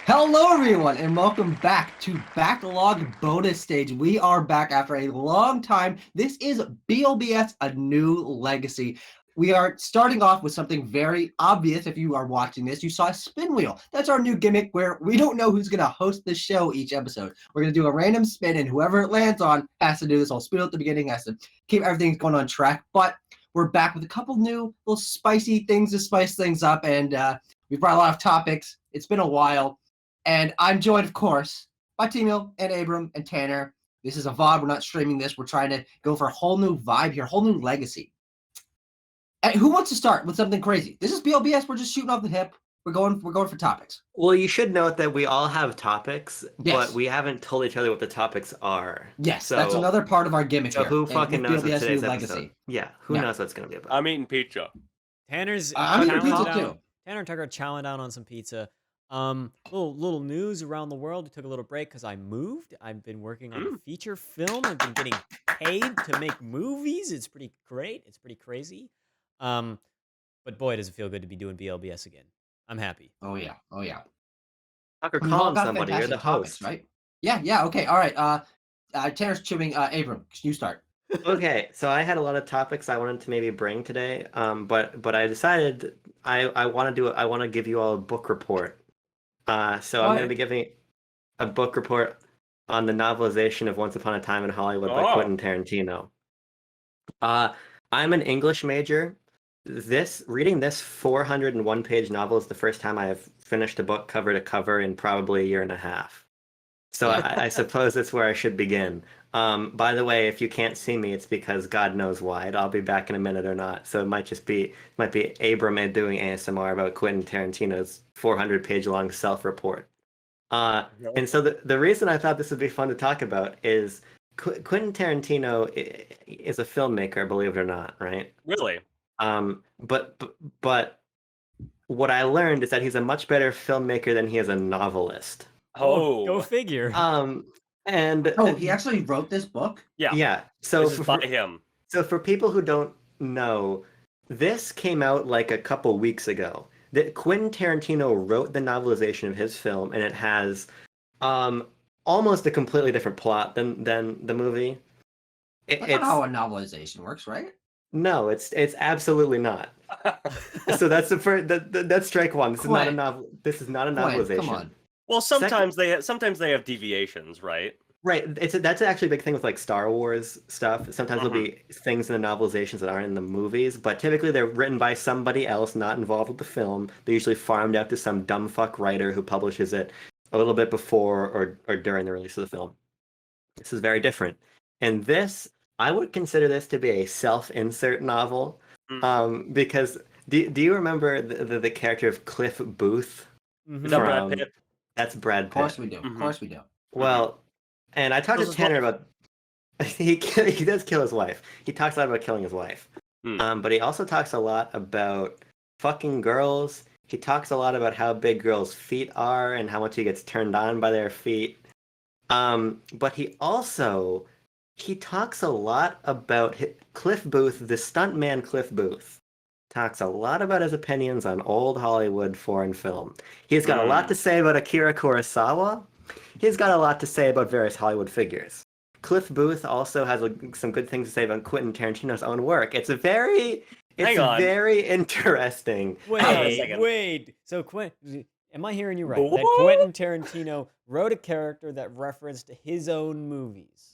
Hello, everyone, and welcome back to Backlog Bonus Stage. We are back after a long time. This is BLBS, A New Legacy. We are starting off with something very obvious. If you are watching this, you saw a spin wheel. That's our new gimmick where we don't know who's going to host the show each episode. We're going to do a random spin, and whoever it lands on has to do this whole spin at the beginning, has to keep everything going on track. But we're back with a couple new little spicy things to spice things up, and we brought a lot of topics. It's been a while. And I'm joined, of course, by Timo and Abram and Tanner. This is a VOD. We're not streaming this. We're trying to go for a whole new vibe here, a whole new legacy. And who wants to start with something crazy? This is BLBS. We're just shooting off the hip. We're going for topics. Well, you should note that we all have topics, Yes. but we haven't told each other what the topics are. Yes, So- that's another part of our gimmick So here. who And fucking with knows what BLBS today's new episode? legacy. Yeah, who Yeah. knows what it's going to be about? I'm eating pizza. Tanner's I'm eating chowing pizza down- too. Tanner and Tucker are chowing down on some pizza. Little news around the world. We took a little break because I moved. I've been working on a feature film. I've been getting paid to make movies. It's pretty great. It's pretty crazy. But boy, does it feel good to be doing BLBS again. I'm happy. Oh yeah. Tucker, We've all call him got somebody. You're the fantastic topics, host. right? Yeah. Okay. All right. Tanner's chewing. Abram, you start. Okay, so I had a lot of topics I wanted to maybe bring today, but I decided I want to give you all a book report. So I'm going to be giving a book report on the novelization of Once Upon a Time in Hollywood by Quentin Tarantino. I'm an English major. Reading this 401-page novel is the first time I have finished a book cover to cover in probably a year and a half. So I suppose that's where I should begin. By the way, if you can't see me, it's because God knows why. I'll be back in a minute or not. So it might be Abram doing ASMR about Quentin Tarantino's 400-page long self-report. And so the reason I thought this would be fun to talk about is Quentin Tarantino is a filmmaker, believe it or not, right? Really? But what I learned is that he's a much better filmmaker than he is a novelist. Go figure. And he actually wrote this book? Yeah. So This is by him. So for people who don't know, this came out like a couple weeks ago. That Quentin Tarantino wrote the novelization of his film, and it has almost a completely different plot than the movie. That's not how a novelization works, right? No, it's absolutely not. So that's that's strike one. This is not a novel. This is not a novelization. Come on. Well, sometimes they have deviations, right? Right. That's actually a big thing with like Star Wars stuff. Sometimes there'll be things in the novelizations that aren't in the movies, but typically they're written by somebody else not involved with the film. They're usually farmed out to some dumb fuck writer who publishes it a little bit before or during the release of the film. This is very different. And this, I would consider this to be a self-insert novel, because do you remember the character of Cliff Booth? Is that Brad Pitt? That's Brad Pitt. Of course we do. Of course we do. Well, and I talked to Tanner about he does kill his wife. He talks a lot about killing his wife. But he also talks a lot about fucking girls. He talks a lot about how big girls' feet are and how much he gets turned on by their feet. But he talks a lot about Cliff Booth, the stuntman Cliff Booth. Talks a lot about his opinions on old Hollywood foreign film. He's got a lot to say about Akira Kurosawa. He's got a lot to say about various Hollywood figures. Cliff Booth also has some good things to say about Quentin Tarantino's own work. It's very interesting. Wait. So am I hearing you right? That Quentin Tarantino wrote a character that referenced his own movies.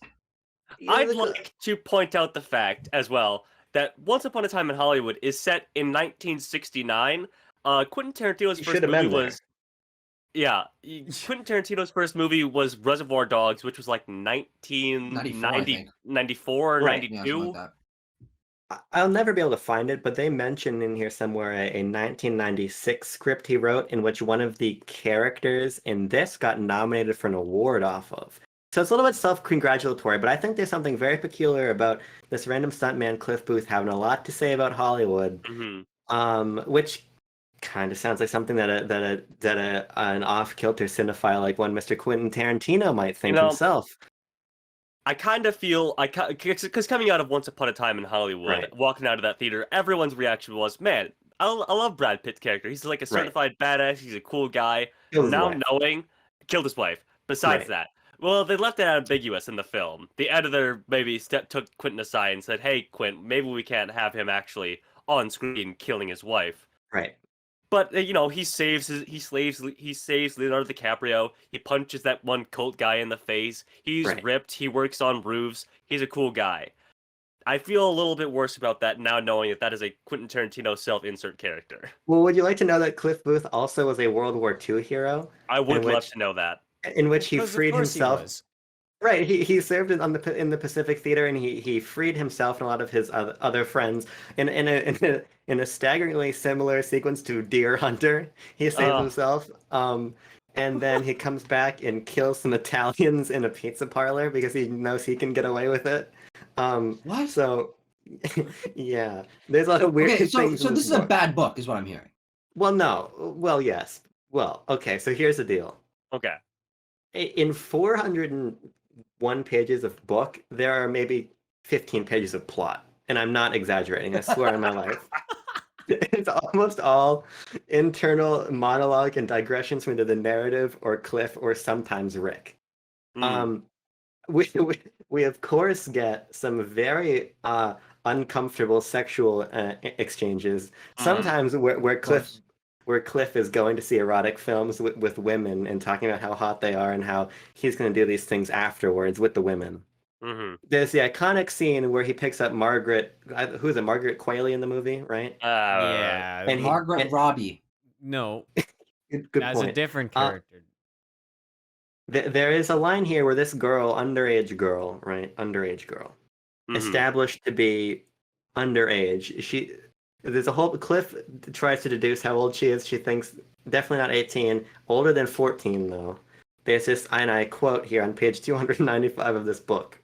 I'd like to point out the fact as well that Once Upon a Time in Hollywood is set in 1969. Quentin Tarantino's first movie was... Yeah, Quentin Tarantino's first movie was Reservoir Dogs, which was like 1994 or 92. Yeah, I'll never be able to find it, but they mention in here somewhere a 1996 script he wrote in which one of the characters in this got nominated for an award off of. So it's a little bit self-congratulatory, but I think there's something very peculiar about this random stuntman Cliff Booth having a lot to say about Hollywood, which kind of sounds like something that an off-kilter cinephile like one Mr. Quentin Tarantino might think himself. I kind of feel, because coming out of Once Upon a Time in Hollywood, walking out of that theater, everyone's reaction was, man, I love Brad Pitt's character. He's like a Right. certified badass. He's a cool guy. Killed his Now wife. knowing, killed his wife. Besides Right. that, well, they left it ambiguous in the film. The editor maybe took Quentin aside and said, "Hey, Quint, maybe we can't have him actually on screen killing his wife." Right. But he saves Leonardo DiCaprio. He punches that one cult guy in the face. He's Right. ripped. He works on roofs. He's a cool guy. I feel a little bit worse about that now, knowing that that is a Quentin Tarantino self-insert character. Well, would you like to know that Cliff Booth also was a World War II hero? I would love to know that. In which he Because of freed course he himself. was. Right, he served in the Pacific Theater, and he freed himself and a lot of his other friends in a staggeringly similar sequence to Deer Hunter. He saves himself, and then he comes back and kills some Italians in a pizza parlor because he knows he can get away with it. What? So, yeah, there's a lot of weird Okay, things. so in this is book. a bad book, is what I'm hearing. Well, no. Well, yes. Well, okay. So here's the deal. Okay. In 401 pages of book, there are maybe 15 pages of plot. And I'm not exaggerating. I swear on my life. It's almost all internal monologue and digressions from either the narrative or Cliff or sometimes Rick. We of course get some very uncomfortable sexual exchanges. Sometimes where Cliff is going to see erotic films with women and talking about how hot they are and how he's going to do these things afterwards with the women. Mm-hmm. There's the iconic scene where he picks up Margaret. Who is it? Margaret Qualley in the movie, right? Yeah. And Margaret Robbie. No, Good that's point. a different character. There is a line here where this girl, underage girl, established to be underage. There's a whole Cliff tries to deduce how old she is. She thinks definitely not 18, older than 14 though. There's this, and I quote here on page 295 of this book.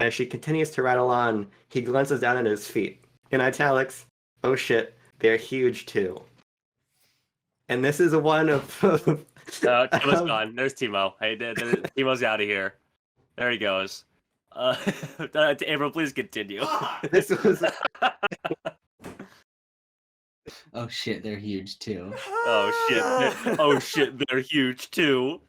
As she continues to rattle on, he glances down at his feet. In italics, oh shit, they're huge too. And this is one of Timo's gone. There's Timo. Hey, Timo's out of here. There he goes. April, please continue. This was. Oh shit, they're huge too. Oh shit, they're huge too.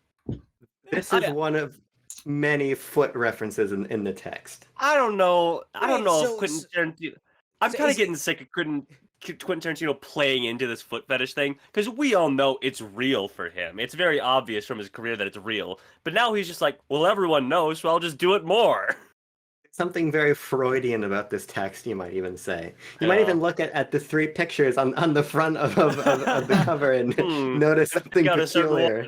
This is one of many foot references in the text. I don't know. Wait, If Quentin Tarantino. I'm kind of getting sick of Quentin Tarantino playing into this foot fetish thing because we all know it's real for him. It's very obvious from his career that it's real. But now he's just like, well, everyone knows, so I'll just do it more. Something very Freudian about this text, you might even say. You might even look at the three pictures on the front of the cover and notice something peculiar.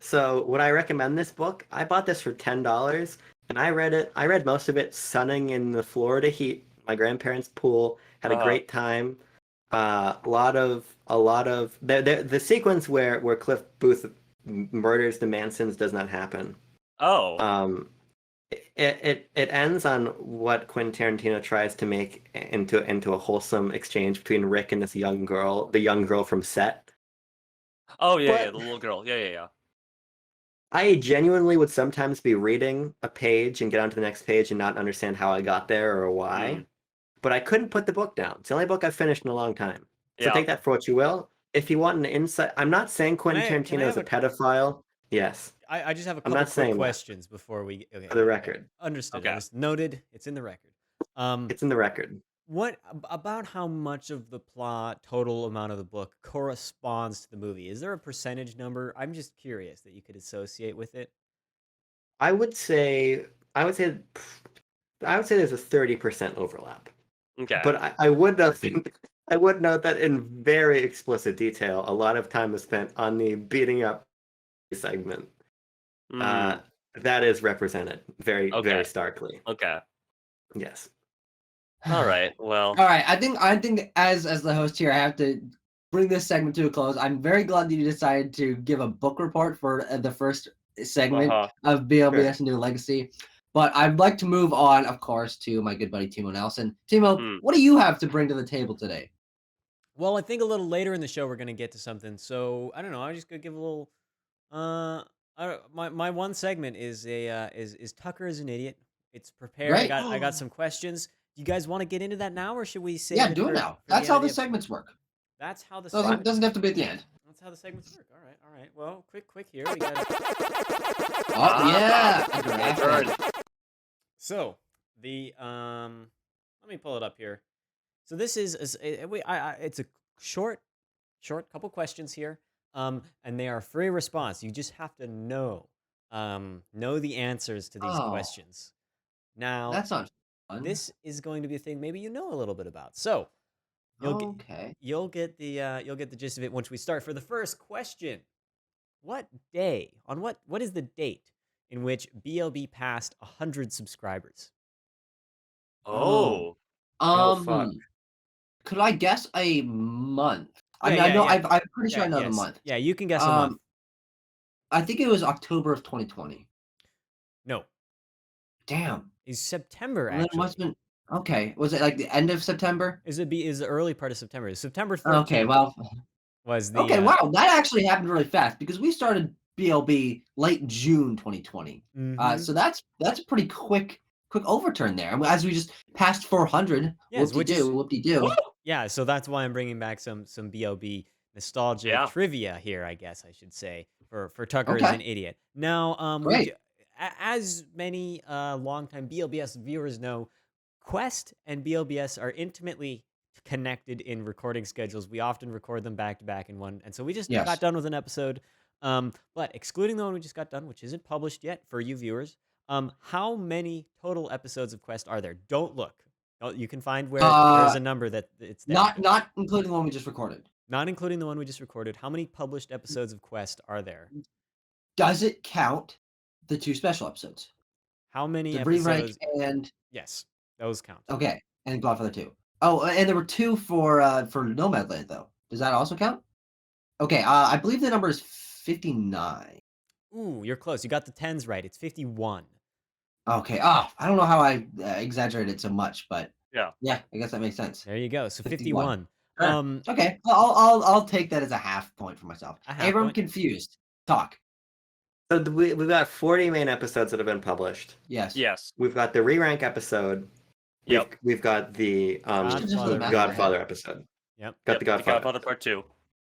So would I recommend this book? I bought this for $10 and I read it. I read most of it sunning in the Florida heat, my grandparents' pool, had a great time. A lot of the sequence where Cliff Booth murders the Mansons does not happen. It ends on what Quentin Tarantino tries to make into a wholesome exchange between Rick and this young girl, the young girl from Set. Oh yeah, the little girl. Yeah. I genuinely would sometimes be reading a page and get onto the next page and not understand how I got there or why. But I couldn't put the book down. It's the only book I've finished in a long time. So take that for what you will. If you want an insight, I'm not saying Quentin Tarantino is a pedophile. Yes. I just have a couple quick questions before we. Okay, for the record. Understood. Okay. Noted. It's in the record. It's in the record. What about how much of the plot, total amount of the book, corresponds to the movie? Is there a percentage number? I'm just curious that you could associate with it. I would say there's a 30% overlap. Okay. But I would note that in very explicit detail, a lot of time is spent on the beating up segment. That is represented very starkly. Okay. Yes. All right. Well. All right. I think as the host here, I have to bring this segment to a close. I'm very glad that you decided to give a book report for the first segment of BLBS New Legacy. But I'd like to move on, of course, to my good buddy Timo Nelson. Timo, what do you have to bring to the table today? Well, I think a little later in the show we're gonna get to something. So I don't know. I'm just gonna give a little. My one segment is Tucker is an idiot. It's prepared. Right. I got some questions. you guys want to get into that now, or should we save Yeah, it do it for, now. for That's the end how of the episode? segments work. That's how the Doesn't have to be at the end. That's how the segments work. All right. Well, quick here. We got. Oh yeah. Turn. So the let me pull it up here. So this is it's a short couple questions here. And they are free response. You just have to know the answers to these Oh. questions. Now, That sounds fun. this is going to be a thing maybe you know a little bit about. So you'll get the gist of it once we start. For the first question, what is the date in which BLB passed 100 subscribers? Oh. fuck. Could I guess a month? I Yeah, mean, I know. yeah. I'm pretty sure I know the month. Yeah, you can guess a month. I think it was October of 2020. No, Damn. it's September Well, then it actually. must have been okay. Was it like the end of September? Is the early part of September? September 13th. Okay, well, was the okay. Wow, that actually happened really fast because we started BLB late June 2020. So that's a pretty quick overturn there. And as we just passed 400, Yes, whoop-de-doo. Yeah, so that's why I'm bringing back some BLB nostalgia trivia here, I guess I should say, for Tucker is an idiot. Now, Great. as many longtime BLBS viewers know, Quest and BLBS are intimately connected in recording schedules. We often record them back to back in one, and so we just got done with an episode. But excluding the one we just got done, which isn't published yet for you viewers, how many total episodes of Quest are there? Don't look. You can find where there's a number that it's there. Not including the one we just recorded. Not including the one we just recorded. How many published episodes of Quest are there? Does it count the 2 special episodes? How many the episodes? Re-rank and yes, those count. Okay, and Godfather 2. Oh, and there were 2 for Nomadland though. Does that also count? Okay, I believe the number is 59. Ooh, you're close. You got the 10s right. It's 51. Okay. I don't know how I exaggerated so much, but yeah, I guess that makes sense. There you go. So 51. Sure. Okay, I'll take that as a half point for myself. I'm confused. Talk. So we've got 40 main episodes that have been published. Yes. We've got the re-rank episode. Yep. We've got the Godfather episode. Yep. Got the Godfather part 2.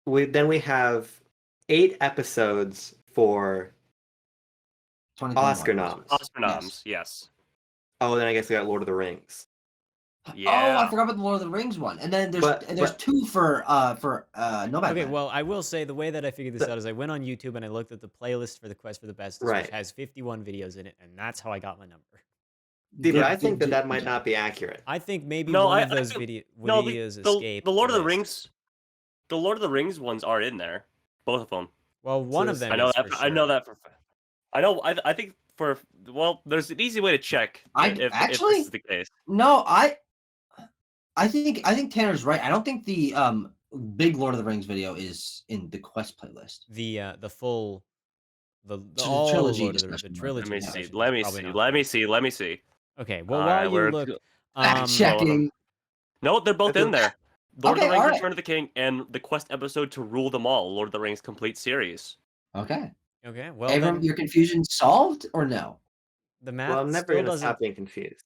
Then we have 8 episodes for Oscar noms. Oscar noms, yes. Oh, then I guess we got Lord of the Rings. Yeah. Oh, I forgot about the Lord of the Rings one. And then there's 2 for Nomadland. Okay, well, I will say the way that I figured this out is I went on YouTube and I looked at the playlist for the Quest for the Best, which has 51 videos in it, and that's how I got my number. See, but I think that might not be accurate. I think maybe one of those videos escaped. The Lord of the Rings, the Lord of the Rings ones are in there, both of them. Well, one of them. I know that for. I think there's an easy way to check if this is the case. No, I think Tanner's right. I don't think the big Lord of the Rings video is in the Quest playlist. The full the trilogy. The trilogy. Let me see. Okay, well, while you look, checking. No, they're both in there. Lord of the Rings: Return of the King and the Quest episode to rule them all. Lord of the Rings complete series. Okay. Well, Abram, your confusion solved or no? The math. Well, I'm never gonna stop being confused.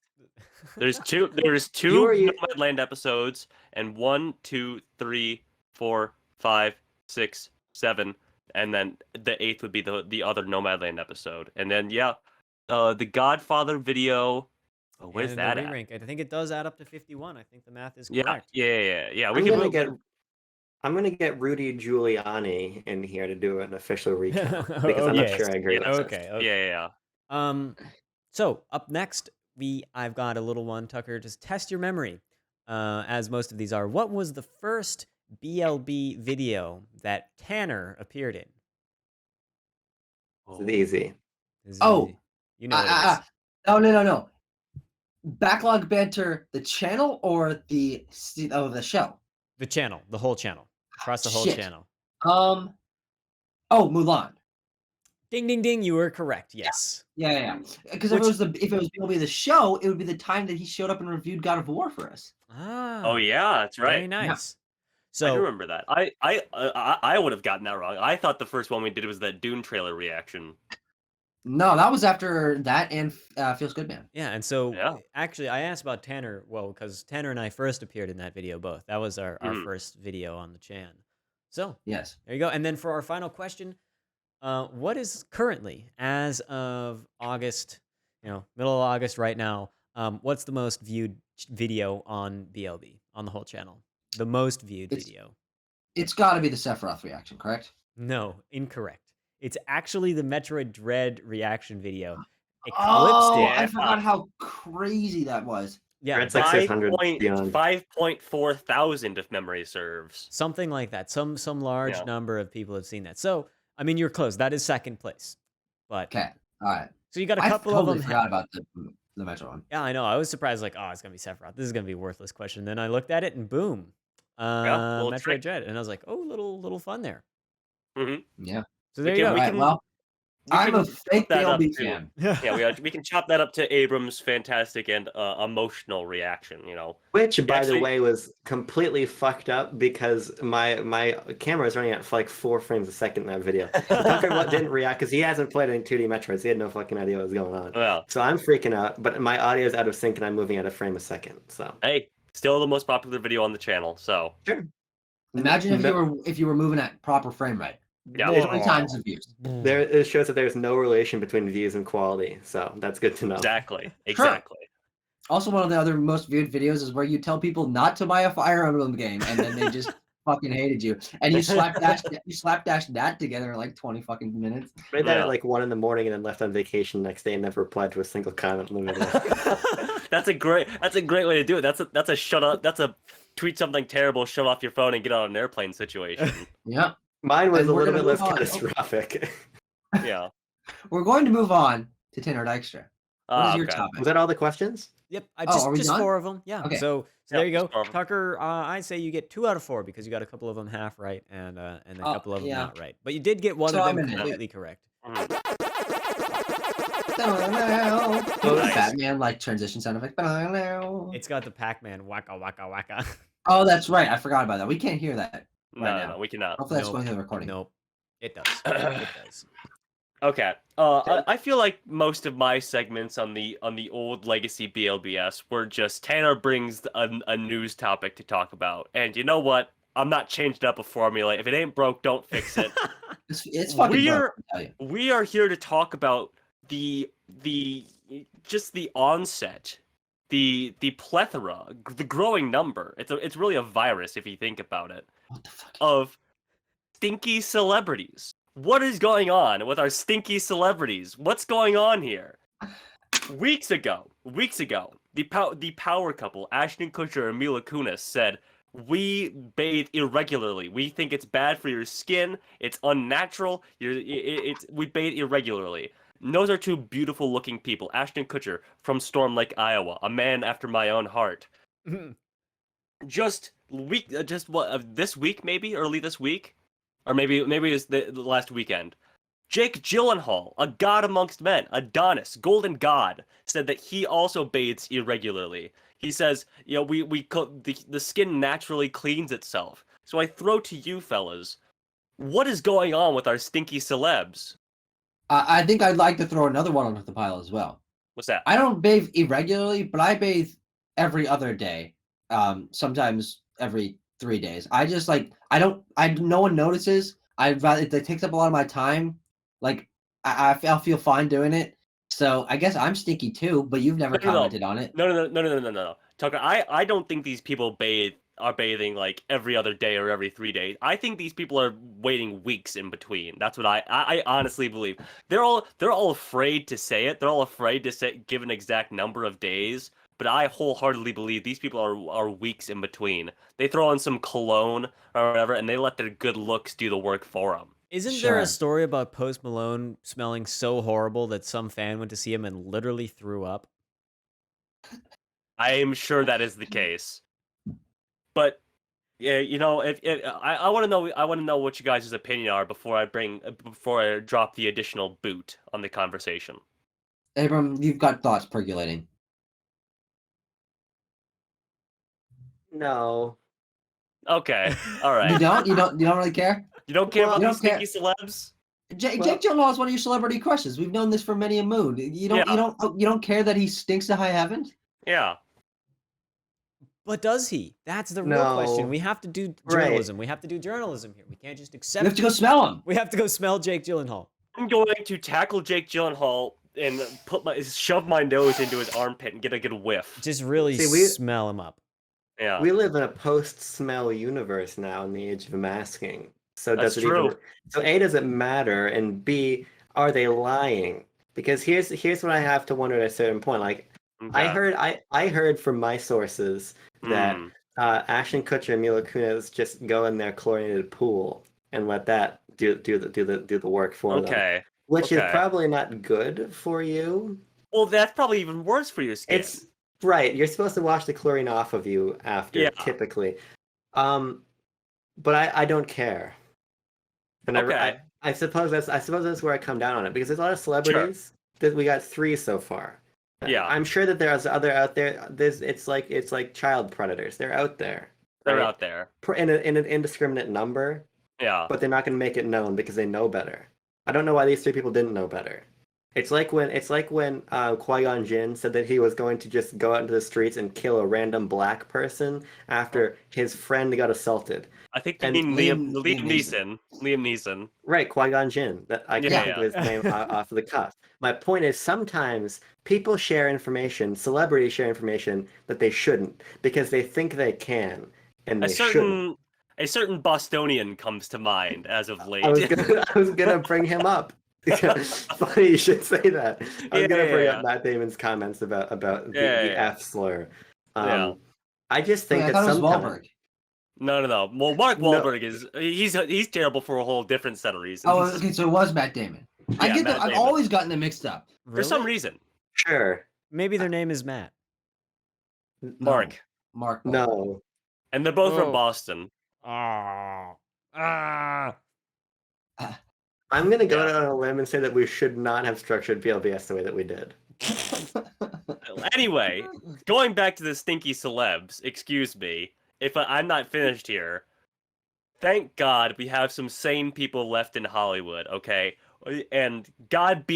There's two Nomadland episodes, and 1, 2, 3, 4, 5, 6, 7, and then the 8th would be the other Nomadland episode, and then the Godfather video. Oh, where's that at? I think it does add up to 51. I think the math is correct. Yeah. I'm gonna get Rudy Giuliani in here to do an official recount because I'm not sure I agree with this. Yeah. So up next, I've got a little one, Tucker. Just test your memory, as most of these are. What was the first BLB video that Tanner appeared in? It's easy. Oh, you know what it is. No. Backlog Banter, the channel or the show? The channel, the whole channel, across the whole channel. Mulan. Ding, ding, ding! You were correct. Yes. Yeah. Because if it was BLB the show, it would be the time that he showed up and reviewed God of War for us. Ah. Oh yeah, that's right. Very nice. Yeah. So I do remember that. I would have gotten that wrong. I thought the first one we did was that Dune trailer reaction. No, that was after that and Feels Good Man. Yeah, and so Yeah. actually, I asked about Tanner. Well, because Tanner and I first appeared in that video both. That was our first video on the Chan. So Yes. there you go. And then for our final question, what is currently, as of August, middle of August right now, what's the most viewed video on BLB, on the whole channel? The most viewed video. It's got to be the Sephiroth reaction, correct? No, incorrect. It's actually the Metroid Dread reaction video. Eclipsed Oh, it. I forgot how crazy that was. Yeah, It's like 600 beyond. 5.4 thousand if memory serves. Something like that. Some large number of people have seen that. So, I mean, you're close. That is second place. But okay, all right. So you got a couple of them. I forgot about the Metro one. Yeah, I know. I was surprised. Like, oh, it's gonna be Sephiroth. This is gonna be a worthless question. Then I looked at it and boom, Metroid Dread, and I was like, oh, little fun there. Mm-hmm. Yeah. So there you go. Well, I'm a fake BLB fan. Yeah, we can chop that up to Abrams' fantastic and emotional reaction, Which, by the way, was completely fucked up because my camera is running at like 4 frames a second in that video. Tucker didn't react because he hasn't played any 2D Metroids. He had no fucking idea what was going on. Well, so I'm freaking out, but my audio is out of sync and I'm moving at a frame a second. So hey, still the most popular video on the channel. So sure. Imagine if you were moving at proper frame rate. Yeah, 20 times the views. It shows that there's no relation between views and quality, so that's good to know. Exactly. Also, one of the other most viewed videos is where you tell people not to buy a Fire Emblem game, and then they just fucking hated you, and you slapdashed that together in like 20 fucking minutes. Made that at like 1 a.m. and then left on vacation the next day and never replied to a single comment in the video. That's a great way to do it. That's a shut up. That's a tweet something terrible, shut off your phone, and get on an airplane situation. Yeah. Mine was a little bit less catastrophic. Yeah. We're going to move on to Tanner Dykstra. What is your topic? Was that all the questions? Yep. Just 4 of them. Yeah. Okay. So there you go. Tucker, I say you get 2 out of 4 because you got a couple of them half right and a couple of them not right. But you did get one of them completely correct. Batman like transition sound effect. It's got the Pac-Man waka waka waka. Oh, that's right. I forgot about that. We can't hear that. No, we cannot. Hopefully that's going to the recording. Nope. It does. It does. Okay. I feel like most of my segments on the old legacy BLBS were just Tanner brings a news topic to talk about, and you know what? I'm not changing up a formula. If it ain't broke, don't fix it. It's fucking broke, we are here to talk about the onset, the plethora, the growing number. It's really a virus if you think about it. What the fuck? Of stinky celebrities. What is going on with our stinky celebrities? What's going on here? Weeks ago, the power couple, Ashton Kutcher and Mila Kunis, said, "We bathe irregularly. We think it's bad for your skin. It's unnatural. We bathe irregularly." And those are 2 beautiful-looking people. Ashton Kutcher from Storm Lake, Iowa, a man after my own heart. This week, maybe early this week, or maybe it's the last weekend. Jake Gyllenhaal, a god amongst men, Adonis, golden god, said that he also bathes irregularly. He says, the skin naturally cleans itself. So I throw to you fellas, what is going on with our stinky celebs? I think I'd like to throw another one onto the pile as well. What's that? I don't bathe irregularly, but I bathe every other day. Sometimes every 3 days. I just no one notices. It takes up a lot of my time. Like I'll feel fine doing it. So I guess I'm stinky too, but you've never commented on it. No. Tucker, I don't think these people are bathing like every other day or every 3 days. I think these people are waiting weeks in between. That's what I honestly believe. They're all afraid to say it. They're all afraid to give an exact number of days. But I wholeheartedly believe these people are weeks in between. They throw on some cologne or whatever, and they let their good looks do the work for them. Isn't there a story about Post Malone smelling so horrible that some fan went to see him and literally threw up? I am sure that is the case. But yeah, I want to know what you guys' opinion are before I drop the additional boot on the conversation. Abram, you've got thoughts percolating. No. Okay. All right. You don't really care? You don't care about these stinky celebs? Jake Gyllenhaal is one of your celebrity crushes. We've known this for many a moon. You don't care that he stinks to high heaven? Yeah. But does he? That's the real question. We have to do journalism. We have to do journalism here. We can't just accept. We have to go smell him. We have to go smell Jake Gyllenhaal. I'm going to tackle Jake Gyllenhaal and shove my nose into his armpit and get a good whiff. Just really smell him up. Yeah. We live in a post-smell universe now in the age of masking. So That's true. So A, does it matter? And B, are they lying? Because here's what I have to wonder at a certain point. Like, I heard from my sources that Ashton Kutcher and Mila Kunis just go in their chlorinated pool and let that do the work for them. Which is probably not good for you. Well, that's probably even worse for your skin. It's right. You're supposed to wash the chlorine off of you after, typically. But I don't care. And I suppose that's where I come down on it, because there's a lot of celebrities. That we got 3 so far. Yeah, I'm sure that there's other out there. It's like child predators. They're out there. They're out there in an indiscriminate number. Yeah, but they're not going to make it known because they know better. I don't know why these 3 people didn't know better. It's like when Qui-Gon Jinn said that he was going to just go out into the streets and kill a random black person after his friend got assaulted. I think you mean Liam Neeson. Liam Neeson. Right, Qui-Gon Jinn. That I can't think of his name off of the cuff. My point is, sometimes people share information, celebrities share information that they shouldn't because they think they can, and they shouldn't. A certain Bostonian comes to mind as of late. I was gonna bring him up. Funny you should say that. I was gonna bring up Matt Damon's comments about the F slur. I just think that sometimes. No. Well, Mark Wahlberg he's terrible for a whole different set of reasons. Oh, okay, so it was Matt Damon. I've always gotten them mixed up. For some reason. Sure. Maybe their name is Matt. Mark. No. And they're both from Boston. I'm gonna go out on a limb and say that we should not have structured BLBS the way that we did. Anyway, going back to the Stinky Celebs, excuse me, if I'm not finished here. Thank God we have some sane people left in Hollywood, okay? And God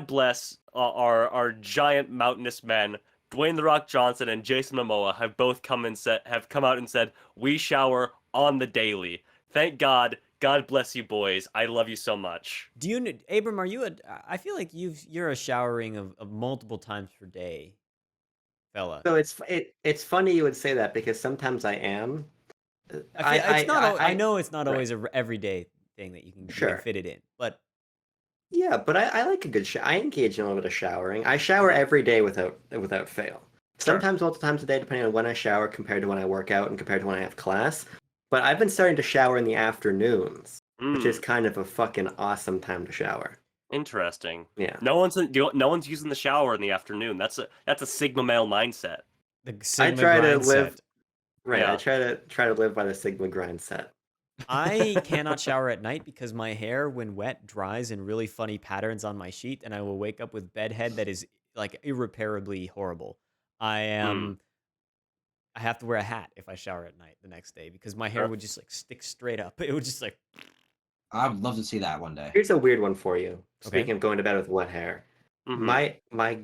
bless our giant mountainous men. Dwayne The Rock Johnson and Jason Momoa have both come out and said we shower on the daily. Thank God. God bless you, boys. I love you so much. Do you, Abram? Are you I feel like you're a showering of multiple times per day, fella. So it's funny you would say that, because sometimes I am. I know it's not always an everyday thing that you can fit it in, but yeah, but I like a good shower. I engage in a little bit of showering. I shower every day without fail. Sometimes multiple times a day, depending on when I shower, compared to when I work out and compared to when I have class. But I've been starting to shower in the afternoons, which is kind of a fucking awesome time to shower. Interesting. Yeah. No one's using the shower in the afternoon. That's a Sigma male mindset. The Sigma grind set. Right. Yeah. I try to live by the Sigma grind set. I cannot shower at night because my hair, when wet, dries in really funny patterns on my sheet, and I will wake up with bedhead that is like irreparably horrible. I have to wear a hat if I shower at night the next day, because my hair would just like stick straight up. It would just like. I would love to see that one day. Here's a weird one for you. Speaking of going to bed with wet hair, my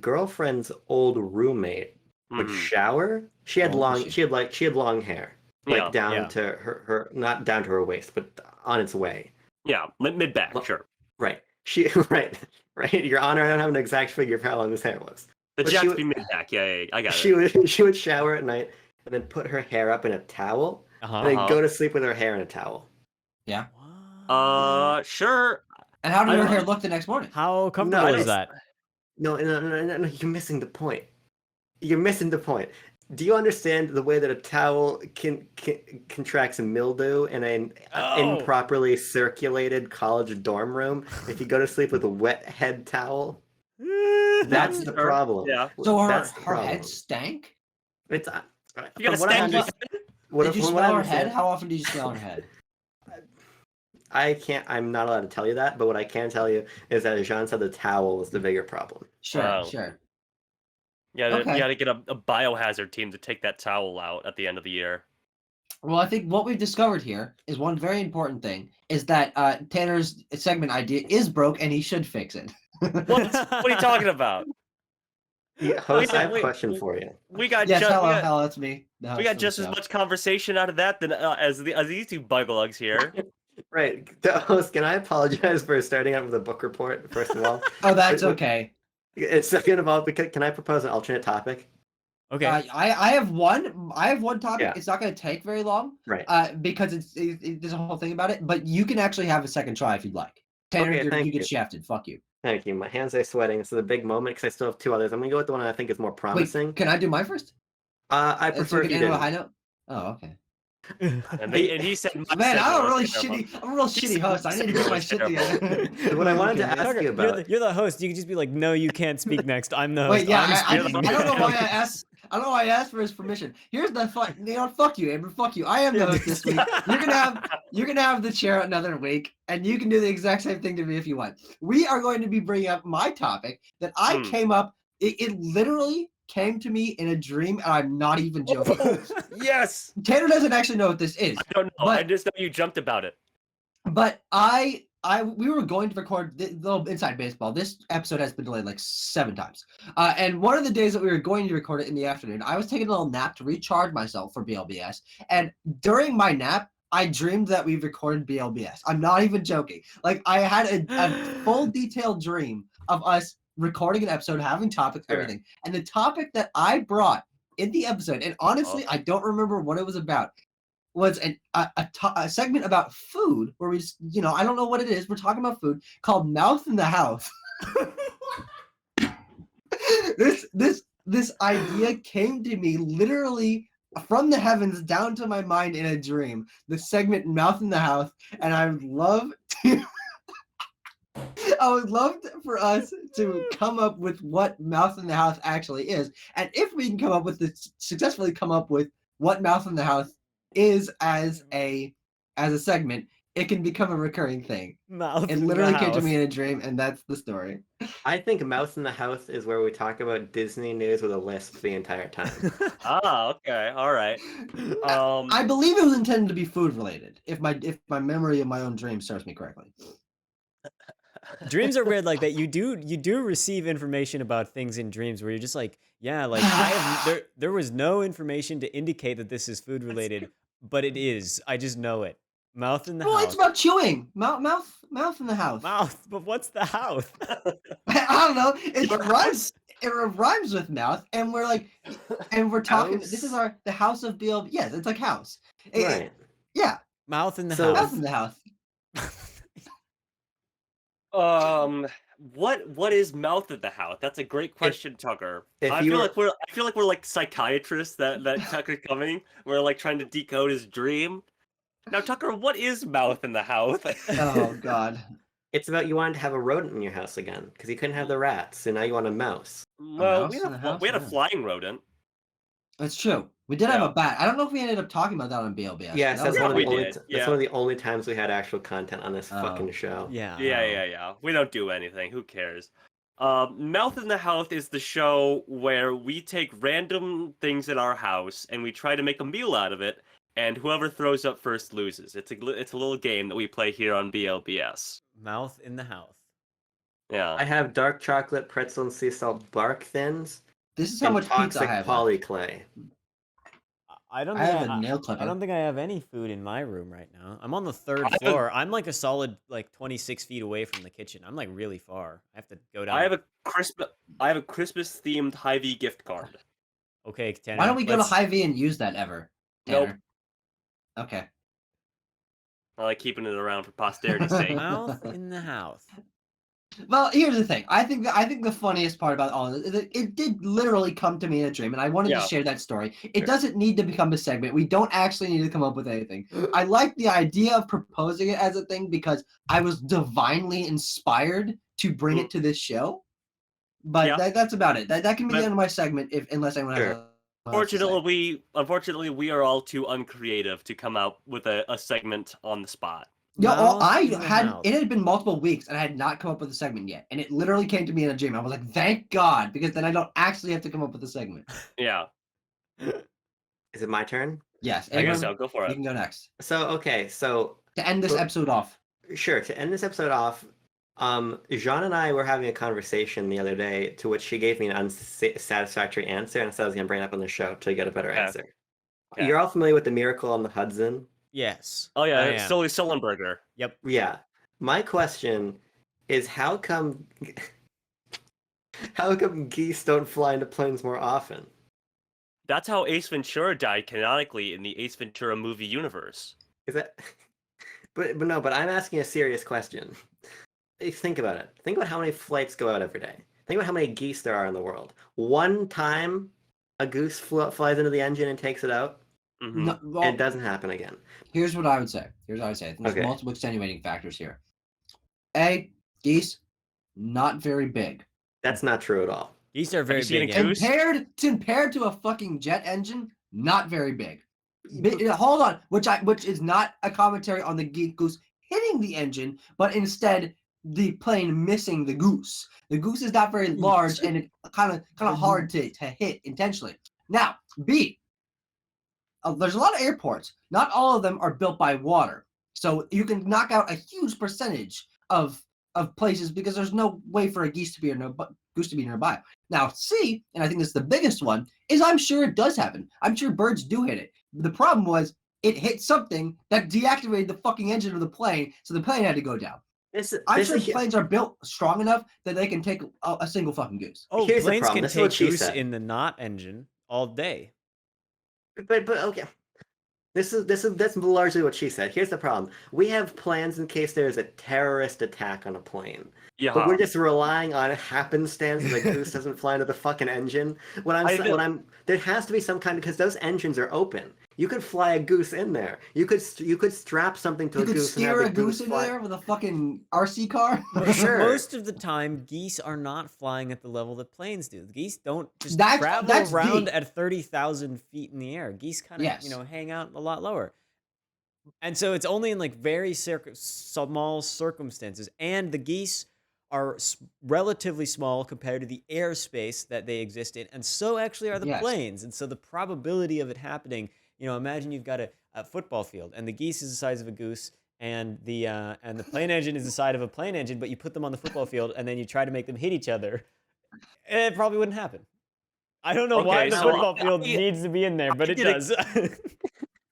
girlfriend's old roommate would shower. She had long hair, like down to her not down to her waist, but on its way. Yeah, mid back, sure. Right. Right. Your Honor, I don't have an exact figure of how long this hair was. The Jacks be mid back. Yeah, I got it. She would shower at night and then put her hair up in a towel and then go to sleep with her hair in a towel. Yeah. Sure. And how did her hair look the next morning? How comfortable is that? No, you're missing the point. You're missing the point. Do you understand the way that a towel contracts mildew in an improperly circulated college dorm room if you go to sleep with a wet head towel? That's the problem. Yeah. So her head stank? It's you got a stanky head? Did you smell her head? How often did you smell her head? I'm not allowed to tell you that, but what I can tell you is that Jean said the towel was the bigger problem. Sure. Yeah, you got to get a biohazard team to take that towel out at the end of the year. Well, I think what we've discovered here is one very important thing is that Tanner's segment idea is broke and he should fix it. What are you talking about? Yeah, host, I have a question for you. We got yes, hello, it's me. We got just as much conversation out of that than as these two buglugs here. Right. Host, can I apologize for starting out with a book report, first of all? Oh, that's okay. And second of all, can I propose an alternate topic? Okay. I have one topic. Yeah. It's not going to take very long. Right. Because there's a whole thing about it. But you can actually have a second try if you'd like. Tanner, Okay, you get shafted. Fuck you. Thank you. My hands are sweating. This is a big moment because I still have two others. I'm gonna go with the one I think is more promising. Wait, can I do mine first? I prefer so if you end on a didn't. high note. Oh, okay. And he said, "Man, I'm a real shitty host. I need to get my shit together." What I wanted to ask you about. You're the host. You can just be like, no, you can't speak next. I'm the host. Wait, yeah, I don't know why I asked. I don't know why I asked for his permission. Here's the fuck. You know, fuck you, Amber. Fuck you. I am the host this week. You're gonna have the chair another week, and you can do the exact same thing to me if you want. We are going to be bringing up my topic that I came up. It literally came to me in a dream, and I'm not even joking. yes. Tanner doesn't actually know what this is. I don't know. I just know you jumped about it. But we were going to record the little inside baseball. This episode has been delayed like 7 times. And one of the days that we were going to record it in the afternoon, I was taking a little nap to recharge myself for BLBS. And during my nap, I dreamed that we recorded BLBS. I'm not even joking. Like I had a full detailed dream of us recording an episode, having topics, everything. And the topic that I brought in the episode, and honestly, I don't remember what it was about, was a segment about food where we just, I don't know what it is. We're talking about food called Mouth in the House. This idea came to me literally from the heavens down to my mind in a dream. The segment Mouth in the House, and I would love for us to come up with what Mouth in the House actually is, and if we can successfully come up with what Mouth in the House is as a segment, it can become a recurring thing. It literally came to me in a dream, and that's the story. I think Mouse in the House is where we talk about Disney news with a lisp the entire time. Okay, all right. I believe it was intended to be food related, if my memory of my own dream serves me correctly. Dreams are weird like that. You do receive information about things in dreams where you're just like, yeah, like there was no information to indicate that this is food related, but it is. I just know it. Mouth in the house. Well, it's about chewing. Mouth in the house. Mouth, but what's the house? I don't know. It rhymes. It rhymes with mouth, and we're talking. House? This is the house of BLB. Yes, it's like house. Right. Yeah. Mouth in the house. Mouth in the house. What is Mouth in the House? That's a great question, Tucker. I feel like we're like psychiatrists that Tucker's coming. We're like trying to decode his dream. Now, Tucker, what is Mouth in the House? Oh God. It's about you wanted to have a rodent in your house again because you couldn't have the rats, so now you want a mouse. Well, we had a flying rodent. That's true. We did have a bat. I don't know if we ended up talking about that on BLBS. Yes, that's one of the did. only times we had actual content on this fucking show. Yeah. We don't do anything. Who cares? Mouth in the House is the show where we take random things in our house and we try to make a meal out of it, and whoever throws up first loses. It's a little game that we play here on BLBS. Mouth in the House. Yeah. I have dark chocolate, pretzel, and sea salt bark thins. This is how much pizza I have. Polyclay. I have a nail clipper. I don't think I have any food in my room right now. I'm on the 3rd floor. I'm like a solid 26 feet away from the kitchen. I'm like really far. I have to go down. I have a Christmas themed Hy-Vee gift card. Okay, Tanner. Why don't we go to Hy-Vee and use that ever? Tanner? Nope. Okay. I like keeping it around for posterity's sake. Mouth in the House. Well, here's the thing. I think the funniest part about all of this is that it did literally come to me in a dream, and I wanted to share that story. It doesn't need to become a segment. We don't actually need to come up with anything. I like the idea of proposing it as a thing because I was divinely inspired to bring it to this show. But that's about it. That can be the end of my segment, unless anyone has. Unfortunately, we are all too uncreative to come out with a segment on the spot. Yeah, it had been multiple weeks and I had not come up with a segment yet, and it literally came to me in a dream. I was like, thank God, because then I don't actually have to come up with a segment. Yeah. Is it my turn? Yes, I guess Abram, so. Go for you it. can go next. So okay, so To end this episode off. sure, to end this episode off, Jean and I were having a conversation the other day to which she gave me an unsatisfactory answer, and so I was going to bring it up on the show to get a better answer. Okay. You're all familiar with the Miracle on the Hudson? Yes. Oh yeah, I it's am. Sully Sullenberger. Yep. Yeah. My question is how come geese don't fly into planes more often? That's how Ace Ventura died canonically in the Ace Ventura movie universe. Is that but I'm asking a serious question. Think about it. Think about how many flights go out every day. Think about how many geese there are in the world. One time a goose flies into the engine and takes it out, Mm-hmm. No, well, and it doesn't happen again. Here's what I would say. I think there's Okay. multiple extenuating factors here. A, geese, not very big. That's not true at all. Geese are very you seen big. a yeah. goose? Compared to a fucking jet engine, not very big. Hold on, which is not a commentary on the goose hitting the engine, but instead the plane missing the goose. The goose is not very large and it's kind of hard to hit intentionally. Now, B, there's a lot of airports. Not all of them are built by water, so you can knock out a huge percentage of places because there's no way for a goose to be nearby. Now, C, and I think this is the biggest one, is I'm sure it does happen. I'm sure birds do hit it. The problem was it hit something that deactivated the fucking engine of the plane, so the plane had to go down. I'm sure planes are built strong enough that they can take a single fucking goose. Oh, Here's the planes problem. can This is what take she goose said. in the not engine all day. But okay. That's largely what she said. Here's the problem. We have plans in case there's a terrorist attack on a plane. Yeah. But we're just relying on happenstance that goose doesn't fly into the fucking engine. There has to be some kind, because those engines are open. You could fly a goose in there. You could strap something to a goose. You could steer and have a goose in there with a fucking RC car. Sure. Most of the time, geese are not flying at the level that planes do. The geese don't just That's travel around deep. at 30,000 feet in the air. Geese kind of, hang out a lot lower. And so it's only in like very small circumstances. And the geese are relatively small compared to the airspace that they exist in. And so actually are the planes. And so the probability of it happening, imagine you've got a football field and the geese is the size of a goose and the plane engine is the size of a plane engine, but you put them on the football field and then you try to make them hit each other. It probably wouldn't happen. I don't know why the football field needs to be in there, but it does.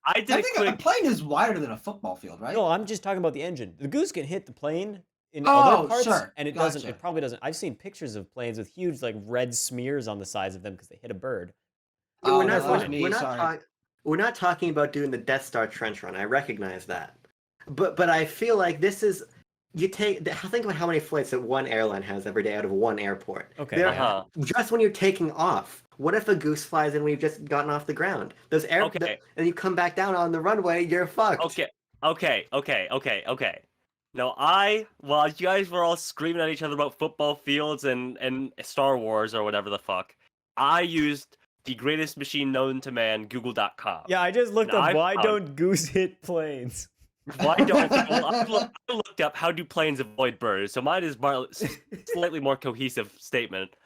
I think a plane is wider than a football field, right? No, I'm just talking about the engine. The goose can hit the plane in other parts, and it doesn't. It probably doesn't. I've seen pictures of planes with huge, like, red smears on the sides of them because they hit a bird. We're not talking about doing the Death Star trench run. I recognize that, but I feel like this is. Think about how many flights that one airline has every day out of one airport. Okay. Just when you're taking off, what if a goose flies in when you've just gotten off the ground? And you come back down on the runway, you're fucked. Okay. Now while you guys were all screaming at each other about football fields and Star Wars or whatever the fuck, I used the greatest machine known to man, Google.com. Yeah, I just looked up why don't goose hit planes. Why don't? Well, I looked up how do planes avoid birds. So mine is slightly more cohesive statement.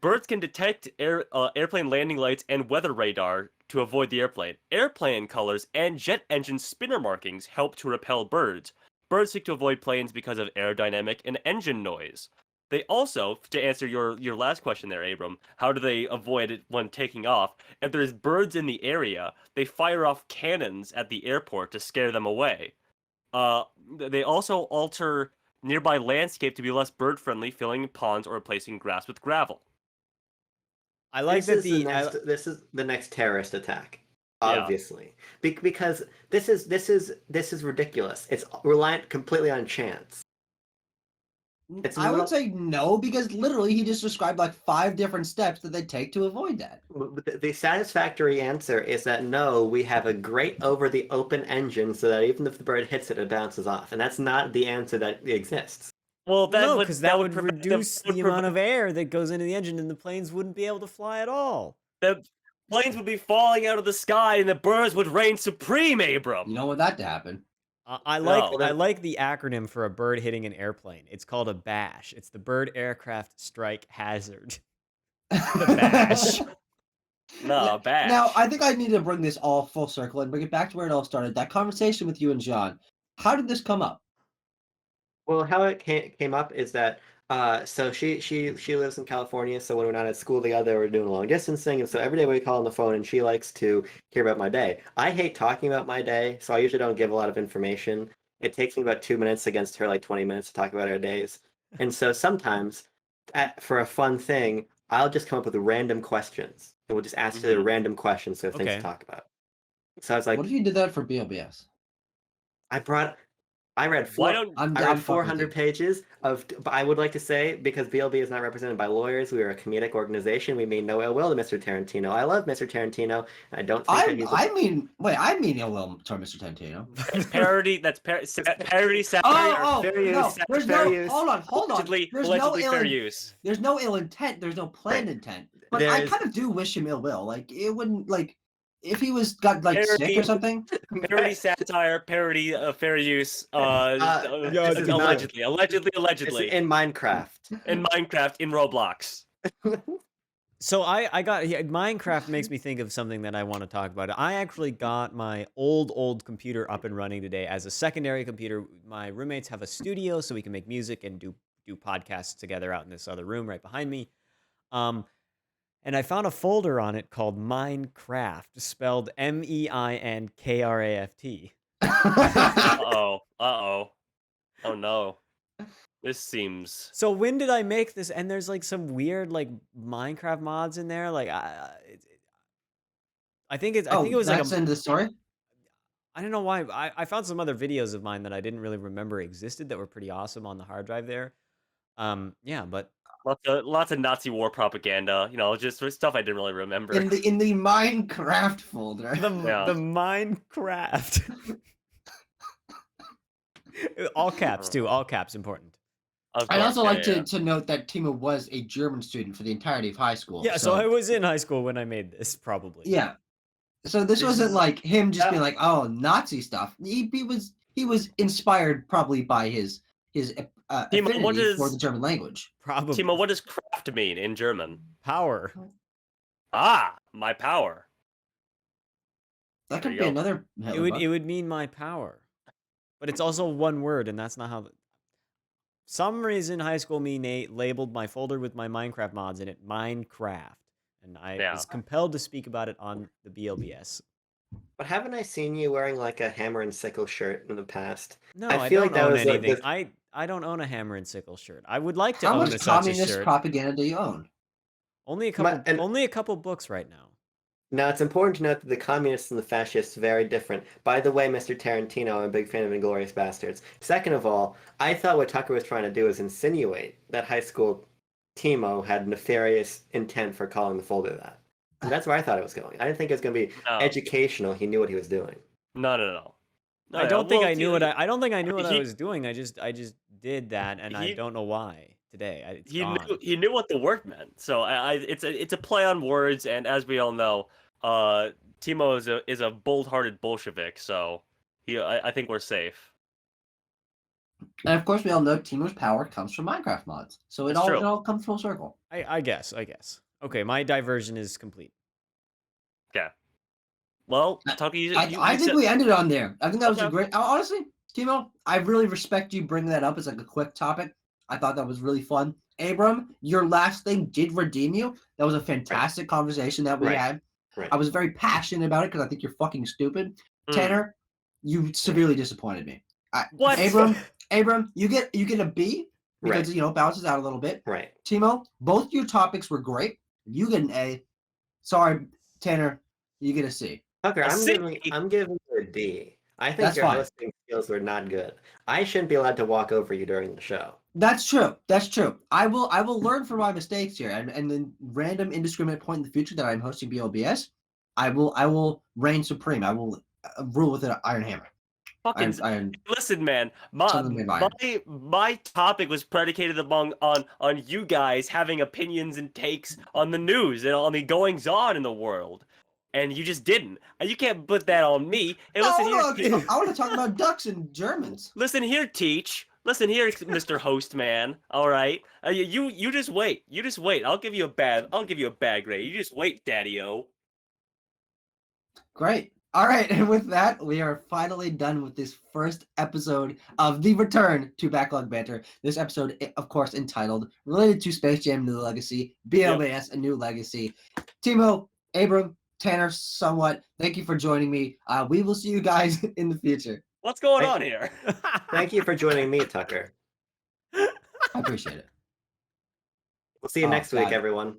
Birds can detect airplane landing lights and weather radar to avoid the airplane. Airplane colors and jet engine spinner markings help to repel birds. Birds seek to avoid planes because of aerodynamic and engine noise. They also, to answer your last question there, Abram, how do they avoid it when taking off? If there's birds in the area, they fire off cannons at the airport to scare them away. They also alter nearby landscape to be less bird-friendly, filling ponds or replacing grass with gravel. I like this is the next terrorist attack, obviously, because this is ridiculous. It's reliant completely on chance. I would say no, because literally he just described like 5 different steps that they take to avoid that. The satisfactory answer is that no, we have a grate over the open engine so that even if the bird hits it, it bounces off. And that's not the answer that exists. Well, because that would reduce the amount of air that goes into the engine and the planes wouldn't be able to fly at all. The planes would be falling out of the sky and the birds would reign supreme, Abram. You don't want that to happen. I like the acronym for a bird hitting an airplane. It's called a BASH. It's the Bird Aircraft Strike Hazard. The BASH. No, bad. Now, I think I need to bring this all full circle and bring it back to where it all started. That conversation with you and John. How did this come up? Well, how it came up is that so she lives in California, so when we're not at school together, we're doing long distancing, and so every day we call on the phone, and she likes to hear about my day. I hate talking about my day, so I usually don't give a lot of information. It takes me about 2 minutes against her like 20 minutes to talk about our days, and so sometimes, for a fun thing, I'll just come up with random questions, and we'll just ask her random questions so things to talk about. So I was like, what if you did that for BLBS? I read Why don't I read 400 pages of. But I would like to say, because BLB is not represented by lawyers, we are a comedic organization. We mean no ill will to Mr. Tarantino. I love Mr. Tarantino. I don't think that he's. I mean ill will toward Mr. Tarantino. That's parody. That's parody satire. Fair use. There's no. Hold on. There's no ill intent. There's no planned intent. But I kind of do wish him ill will. Like it wouldn't like. If he got like sick or something, parody satire, parody fair use, allegedly, it's in Minecraft, in Roblox. So I got Minecraft makes me think of something that I want to talk about. I actually got my old computer up and running today as a secondary computer. My roommates have a studio, so we can make music and do podcasts together out in this other room right behind me. And I found a folder on it called Minecraft, spelled MEINKRAFT. Uh-oh. Oh no. This seems... So when did I make this? And there's like some weird like Minecraft mods in there. Like I think it was like that's in the story. I don't know why. I found some other videos of mine that I didn't really remember existed that were pretty awesome on the hard drive there. Yeah, but lots of Nazi war propaganda, just stuff I didn't really remember. In the Minecraft folder. The Minecraft. All caps too. All caps important. I'd also like to note that Timo was a German student for the entirety of high school. Yeah, so I was in high school when I made this, probably. Yeah. So this wasn't like him just being like, oh, Nazi stuff. He was inspired probably by his affinity for the German language. Probably. Timo, what does craft mean in German? Power. My power. That could be another. It would mean my power, but it's also one word, and that's not how. Some reason high school me labeled my folder with my Minecraft mods in it Minecraft, and I was compelled to speak about it on the BLBS. But haven't I seen you wearing like a hammer and sickle shirt in the past? No, I don't own anything. I don't own a hammer and sickle shirt. I would like to own such a shirt. How much communist propaganda do you own? Only a couple books right now. Now, it's important to note that the communists and the fascists are very different. By the way, Mr. Tarantino, I'm a big fan of Inglourious Bastards. Second of all, I thought what Tucker was trying to do was insinuate that high school Timo had nefarious intent for calling the folder that. And that's where I thought it was going. I didn't think it was going to be educational. He knew what he was doing. No. I don't think I knew what I was doing. I just did that, and I don't know why today. He knew what the word meant. So it's a play on words, and as we all know, Timo is a bold-hearted Bolshevik. So I think we're safe. And of course, we all know Timo's power comes from Minecraft mods. So it all comes full circle. I guess. Okay, my diversion is complete. Okay. Well, Tucky, I think we ended on there. I think that was a great. Honestly, Timo, I really respect you bringing that up as like a quick topic. I thought that was really fun. Abram, your last thing did redeem you. That was a fantastic conversation that we had. Right. I was very passionate about it because I think you're fucking stupid. Tanner, you severely disappointed me. What? Abram, you get a B because it bounces out a little bit. Right. Timo, both your topics were great. You get an A. Sorry, Tanner, you get a C. Okay, I'm giving you a D. I think your hosting skills were not good. I shouldn't be allowed to walk over you during the show. That's true. I will learn from my mistakes here, and then random indiscriminate point in the future that I'm hosting BLBS, I will reign supreme. I will rule with an iron hammer. Listen, man. My topic was predicated on you guys having opinions and takes on the news and on the goings on in the world. And you just didn't. And you can't put that on me. Hey, listen here. I want to talk about ducks and Germans. Listen here, Teach. Listen here, Mr. Host Man. All right. You just wait. I'll give you a bad grade. You just wait, Daddy-o. Great. All right, and with that, we are finally done with this first episode of the return to Backlog Banter. This episode, of course, entitled related to Space Jam: New Legacy, BLBS: A New Legacy. Timo, Abram, Tanner, somewhat. Thank you for joining me. We will see you guys in the future. What's going on here? Thank you for joining me, Tucker. I appreciate it. We'll see you next week, everyone.